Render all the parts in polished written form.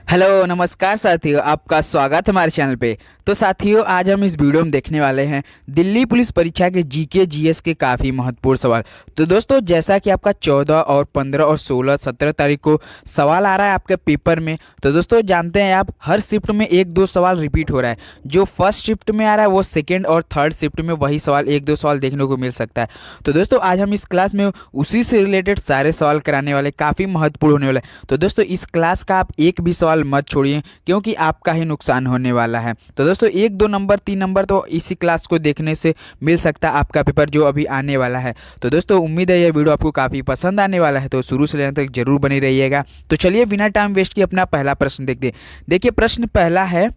Hello नमस्कार साथियों, आपका स्वागत है हमारे चैनल पे। तो साथियों, आज हम इस वीडियो में देखने वाले हैं दिल्ली पुलिस परीक्षा के जीके जीएस के काफ़ी महत्वपूर्ण सवाल। तो दोस्तों, जैसा कि आपका 14 और 15 और 16 17 तारीख को सवाल आ रहा है आपके पेपर में, तो दोस्तों जानते हैं आप हर शिफ्ट में एक दो सवाल रिपीट हो रहा है। जो फर्स्ट शिफ्ट में आ रहा है वो सेकेंड और थर्ड शिफ्ट में वही सवाल एक दो सवाल देखने को मिल सकता है। तो दोस्तों आज हम इस क्लास में उसी से रिलेटेड सारे सवाल कराने वाले, काफ़ी महत्वपूर्ण होने वाला है। तो दोस्तों इस क्लास का आप एक भी सवाल मत छोड़िए, क्योंकि आपका ही नुकसान होने वाला है। तो दोस्तों एक दो नंबर तीन नंबर तो इसी क्लास को देखने से मिल सकता है आपका पेपर जो अभी आने वाला है। तो दोस्तों उम्मीद है यह वीडियो आपको काफ़ी पसंद आने वाला है, तो शुरू से लेने तक जरूर बनी रहिएगा। तो चलिए बिना टाइम वेस्ट किए अपना पहला प्रश्न देखते हैं। देखिए प्रश्न पहला है,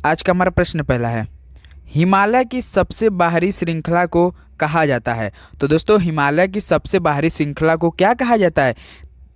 आज का हमारा प्रश्न पहला है, हिमालय की सबसे बाहरी श्रृंखला को कहा जाता है। तो दोस्तों हिमालय की सबसे बाहरी श्रृंखला को क्या कहा जाता है?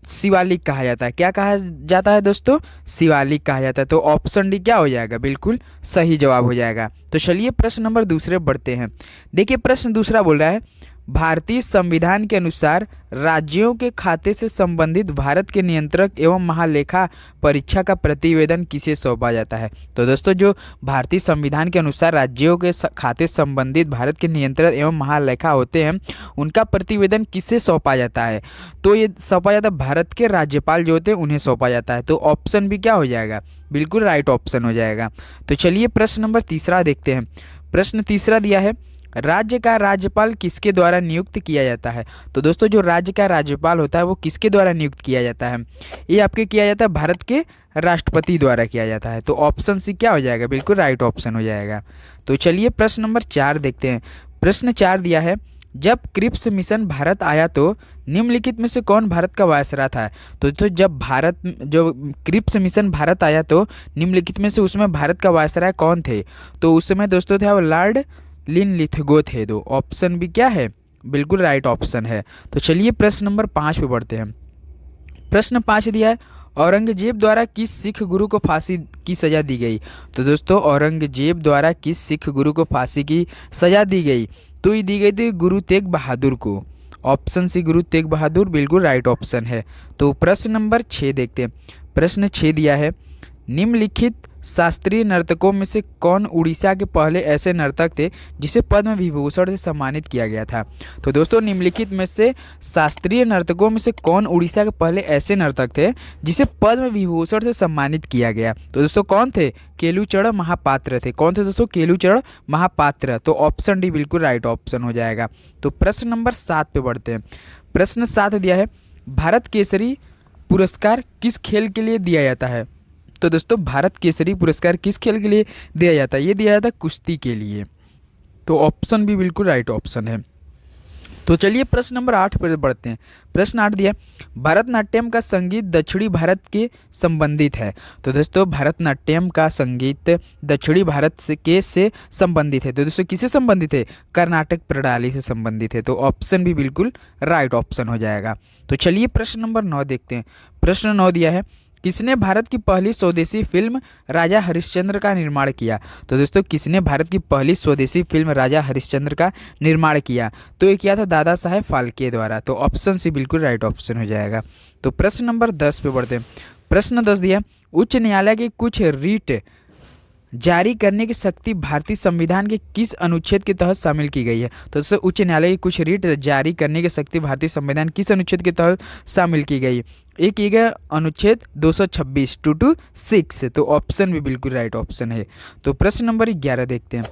शिवालिक कहा जाता है। क्या कहा जाता है दोस्तों? शिवालिक कहा जाता है। तो ऑप्शन डी क्या हो जाएगा? बिल्कुल सही जवाब हो जाएगा। तो चलिए प्रश्न नंबर दूसरे बढ़ते हैं। देखिए प्रश्न दूसरा बोल रहा है, भारतीय संविधान के अनुसार राज्यों के खाते से संबंधित भारत के नियंत्रक एवं महालेखा परीक्षा का प्रतिवेदन किसे सौंपा जाता है? तो दोस्तों जो भारतीय संविधान के अनुसार राज्यों के खाते से संबंधित भारत के नियंत्रक एवं महालेखा होते हैं, उनका प्रतिवेदन किसे सौंपा जाता है? तो ये सौंपा जाता है भारत के राज्यपाल जो होते हैं उन्हें सौंपा जाता है। तो ऑप्शन भी क्या हो जाएगा? बिल्कुल राइट ऑप्शन हो जाएगा। तो चलिए प्रश्न नंबर तीसरा देखते हैं। प्रश्न तीसरा दिया है, राज्य का राज्यपाल किसके द्वारा नियुक्त किया जाता है? तो दोस्तों जो राज्य का राज्यपाल होता है वो किसके द्वारा नियुक्त किया जाता है? ये आपके किया जाता है भारत के राष्ट्रपति द्वारा किया जाता है। तो ऑप्शन सी क्या हो जाएगा? बिल्कुल राइट ऑप्शन हो जाएगा। तो चलिए प्रश्न नंबर 4 देखते हैं। प्रश्न 4 दिया है, जब क्रिप्स मिशन भारत आया तो निम्नलिखित में से कौन भारत का वायसराय था? तो जब क्रिप्स मिशन भारत आया तो निम्नलिखित में से उसमें भारत का वायसराय कौन थे? तो उस समय दोस्तों थे वो लॉर्ड लिनलिथगो थे। दो ऑप्शन भी क्या है? बिल्कुल राइट ऑप्शन है। तो चलिए प्रश्न नंबर 5 पे बढ़ते हैं। प्रश्न 5 दिया है, औरंगजेब द्वारा किस सिख गुरु को फांसी की सजा दी गई? तो दोस्तों औरंगजेब द्वारा किस सिख गुरु को फांसी की सजा दी गई? तो ये दी गई थी गुरु तेग बहादुर को। ऑप्शन सी गुरु तेग बहादुर बिल्कुल राइट ऑप्शन है। तो प्रश्न नंबर 6 देखते हैं। प्रश्न 6 दिया है, निम्नलिखित शास्त्रीय नर्तकों में से कौन उड़ीसा के पहले ऐसे नर्तक थे जिसे पद्म विभूषण से सम्मानित किया गया था? तो दोस्तों निम्नलिखित में से शास्त्रीय नर्तकों में से कौन उड़ीसा के पहले ऐसे नर्तक थे जिसे पद्म विभूषण से सम्मानित किया गया? तो दोस्तों कौन थे? केलुचरण महापात्र थे। कौन थे दोस्तों? केलुचरण महापात्र। तो ऑप्शन डी बिल्कुल राइट ऑप्शन हो जाएगा। तो प्रश्न नंबर 7 पे बढ़ते हैं। प्रश्न 7 दिया है, भारत केसरी पुरस्कार किस खेल के लिए दिया जाता है? तो दोस्तों भारत केसरी पुरस्कार किस खेल के लिए दिया जाता है? ये दिया जाता है कुश्ती के लिए। तो ऑप्शन भी बिल्कुल राइट ऑप्शन है। तो चलिए प्रश्न नंबर 8 पर बढ़ते हैं। प्रश्न 8 दिया, भरतनाट्यम का संगीत दक्षिणी भारत के संबंधित है। तो दोस्तों भरतनाट्यम का संगीत दक्षिणी भारत से संबंधित है। तो दोस्तों किससे संबंधित है? कर्नाटक प्रणाली से संबंधित है। तो ऑप्शन भी बिल्कुल राइट ऑप्शन हो जाएगा। तो चलिए प्रश्न नंबर 9 देखते हैं। प्रश्न 9 दिया है, किसने भारत की पहली स्वदेशी फिल्म राजा हरिश्चंद्र का निर्माण किया? तो दोस्तों किसने भारत की पहली स्वदेशी फिल्म राजा हरिश्चंद्र का निर्माण किया? तो ये किया था दादा साहेब फाल्के द्वारा। तो ऑप्शन सी बिल्कुल राइट ऑप्शन हो जाएगा। तो प्रश्न नंबर 10 पे बढ़ते हैं। प्रश्न 10 दिया, उच्च न्यायालय के कुछ रीट जारी करने की शक्ति भारतीय संविधान के किस अनुच्छेद के तहत शामिल की गई है? तो दोस्तों उच्च न्यायालय की कुछ रीट जारी करने की शक्ति भारतीय संविधान किस अनुच्छेद के तहत शामिल की गई? एक किया गया अनुच्छेद 226 226। तो ऑप्शन भी बिल्कुल राइट ऑप्शन है। तो प्रश्न नंबर 11 देखते हैं।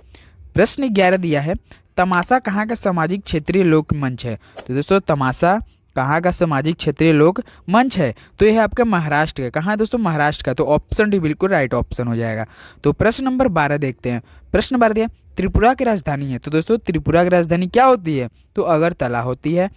प्रश्न 11 दिया है, तमाशा कहाँ का सामाजिक क्षेत्रीय लोक मंच है? तो दोस्तों तमाशा कहाँ का सामाजिक क्षेत्रीय लोक मंच है? तो यह है आपका महाराष्ट्र का। कहाँ है दोस्तों? महाराष्ट्र का। तो ऑप्शन डी बिल्कुल राइट ऑप्शन हो जाएगा। तो प्रश्न नंबर 12 देखते हैं। प्रश्न 12 दिया, त्रिपुरा की राजधानी है। तो दोस्तों त्रिपुरा की राजधानी क्या होती है? तो अगरतला होती है।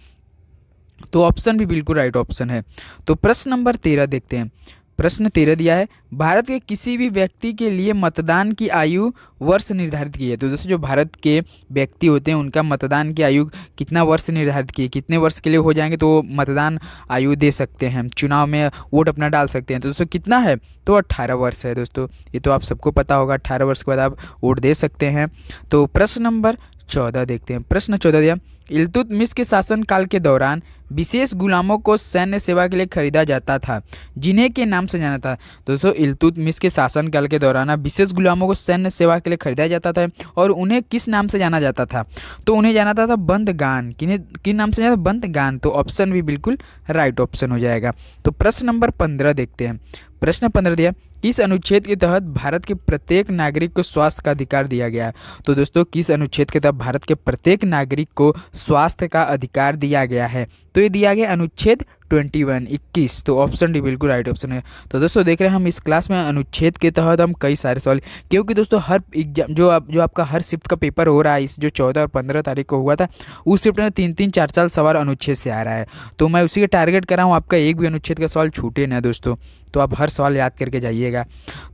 तो ऑप्शन भी बिल्कुल राइट ऑप्शन है। तो प्रश्न नंबर 13 देखते हैं। प्रश्न 13 दिया है, भारत के किसी भी व्यक्ति के लिए मतदान की आयु वर्ष निर्धारित की है। तो दोस्तों जो भारत के व्यक्ति होते हैं उनका मतदान की आयु कितना वर्ष निर्धारित की है? कितने वर्ष के लिए हो जाएंगे तो मतदान आयु दे सकते हैं, चुनाव में वोट अपना डाल सकते हैं? तो दोस्तों कितना है? तो 18 वर्ष है दोस्तों। ये तो आप सबको पता होगा, 18 वर्ष के बाद आप वोट दे सकते हैं। तो प्रश्न नंबर 14 देखते हैं। प्रश्न 14 दिया, इल्तुतमिश के शासनकाल के दौरान विशेष गुलामों को सैन्य सेवा के लिए खरीदा जाता था, जिन्हें के नाम से जाना था। दोस्तों इल्तुतमिश के शासनकाल के दौरान विशेष गुलामों को सैन्य सेवा के लिए खरीदा जाता था और उन्हें किस नाम से जाना जाता था? तो उन्हें जाना था बंदगान। किन नाम से जाना था? बंदगान। तो ऑप्शन भी बिल्कुल राइट ऑप्शन हो जाएगा। तो प्रश्न नंबर 15 देखते हैं। प्रश्न 15 दिया, किस अनुच्छेद के तहत भारत के प्रत्येक नागरिक को स्वास्थ्य का अधिकार दिया गया है? तो दोस्तों किस अनुच्छेद के तहत भारत के प्रत्येक नागरिक को स्वास्थ्य का अधिकार दिया गया है? तो ये दिया गया अनुच्छेद 21। तो ऑप्शन डी बिल्कुल राइट ऑप्शन है। तो दोस्तों देख रहे हैं हम इस क्लास में अनुच्छेद के तहत हम कई सारे सवाल, क्योंकि दोस्तों हर एग्जाम जो आपका हर शिफ्ट का पेपर हो रहा है, इस जो 14 और 15 तारीख को हुआ था, उस शिफ्ट में 3-3, 4-4 सवाल अनुच्छेद से आ रहा है। तो मैं उसी के टारगेट कर रहा हूँ, आपका एक भी अनुच्छेद का सवाल छूटे ना दोस्तों। तो आप हर सवाल याद करके जाइएगा।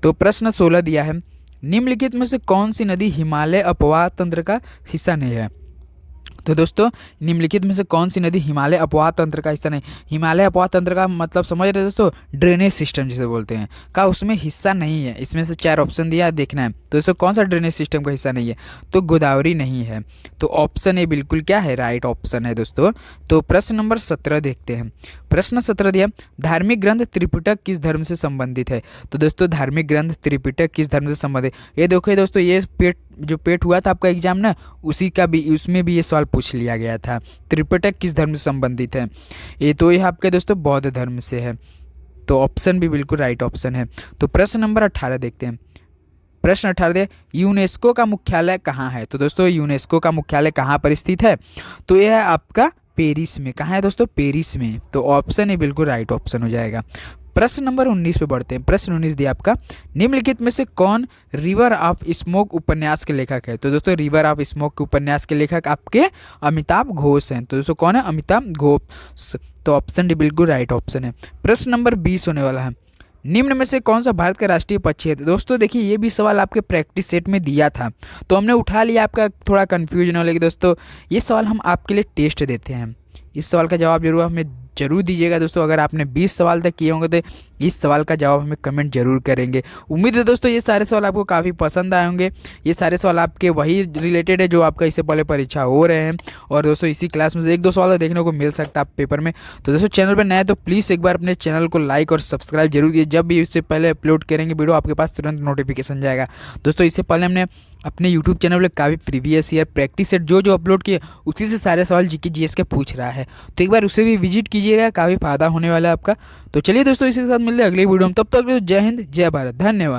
तो प्रश्न 16 दिया है, निम्नलिखित में से कौन सी नदी हिमालय अपवाह तंत्र का हिस्सा नहीं है? तो दोस्तों निम्नलिखित में से कौन सी नदी हिमालय अपवाह तंत्र का हिस्सा नहीं? हिमालय अपवाह तंत्र का मतलब समझ रहे दोस्तों, ड्रेनेज सिस्टम जिसे बोलते हैं, का उसमें हिस्सा नहीं है। इसमें से 4 ऑप्शन दिया, देखना है। तो दोस्तों कौन सा ड्रेनेज सिस्टम का हिस्सा नहीं है? तो गोदावरी नहीं है। तो ऑप्शन ए बिल्कुल क्या है? राइट ऑप्शन है दोस्तों। तो प्रश्न नंबर 17 देखते हैं। प्रश्न 17 दिया, धार्मिक ग्रंथ त्रिपिटक किस धर्म से संबंधित है? तो दोस्तों धार्मिक ग्रंथ त्रिपिटक किस धर्म से संबंधित? ये देखो दोस्तों, ये पेट हुआ था आपका एग्जाम ना, उसमें भी ये सवाल पूछ लिया गया था। त्रिपिटक किस धर्म से संबंधित है? ये आपके दोस्तों बौद्ध धर्म से है। तो ऑप्शन भी बिल्कुल राइट ऑप्शन है। तो प्रश्न नंबर 18 देखते हैं। प्रश्न 18, यूनेस्को का मुख्यालय कहाँ है? तो दोस्तों यूनेस्को का मुख्यालय कहाँ पर स्थित है? तो यह है आपका पेरिस में। कहाँ है दोस्तों? पेरिस में। तो ऑप्शन ए बिल्कुल राइट ऑप्शन हो जाएगा। प्रश्न नंबर 19 पे बढ़ते हैं। प्रश्न 19 दिया आपका, निम्नलिखित में से कौन रिवर ऑफ स्मोक उपन्यास के लेखक है? तो दोस्तों रिवर ऑफ स्मोक के उपन्यास के लेखक आपके अमिताभ घोष हैं। तो दोस्तों कौन है? अमिताभ घोष। तो ऑप्शन डी बिल्कुल राइट ऑप्शन है। प्रश्न नंबर 20 होने वाला है, निम्न में से कौन सा भारत का राष्ट्रीय पक्षी है? तो दोस्तों देखिए ये भी सवाल आपके प्रैक्टिस सेट में दिया था, तो हमने उठा लिया, आपका थोड़ा कन्फ्यूजन हो। लेकिन दोस्तों ये सवाल हम आपके लिए टेस्ट देते हैं। इस सवाल का जवाब जरूर दीजिएगा दोस्तों। अगर आपने 20 सवाल तक किए होंगे तो इस सवाल का जवाब हमें कमेंट जरूर करेंगे। उम्मीद है दोस्तों ये सारे सवाल आपको काफ़ी पसंद आए होंगे। ये सारे सवाल आपके वही रिलेटेड है जो आपका इससे पहले परीक्षा हो रहे हैं। और दोस्तों इसी क्लास में से 1-2 सवाल देखने को मिल सकता है आप पेपर में। तो दोस्तों चैनल पर नए तो प्लीज़ एक बार अपने चैनल को लाइक और सब्सक्राइब जरूर कीजिए। जब भी इससे पहले अपलोड करेंगे वीडियो आपके पास तुरंत नोटिफिकेशन जाएगा। दोस्तों इससे पहले हमने अपने यूट्यूब चैनल पर काफ़ी प्रीवियस ईयर प्रैक्टिस सेट जो अपलोड किए उसी से सारे सवाल जीके जीएस के पूछ रहा है, तो एक बार उसे भी विजिट कीजिएगा, काफ़ी फायदा होने वाला है आपका। तो चलिए दोस्तों इसी के साथ मिलते हैं अगली वीडियो में। तब तक जय हिंद, जय भारत, धन्यवाद।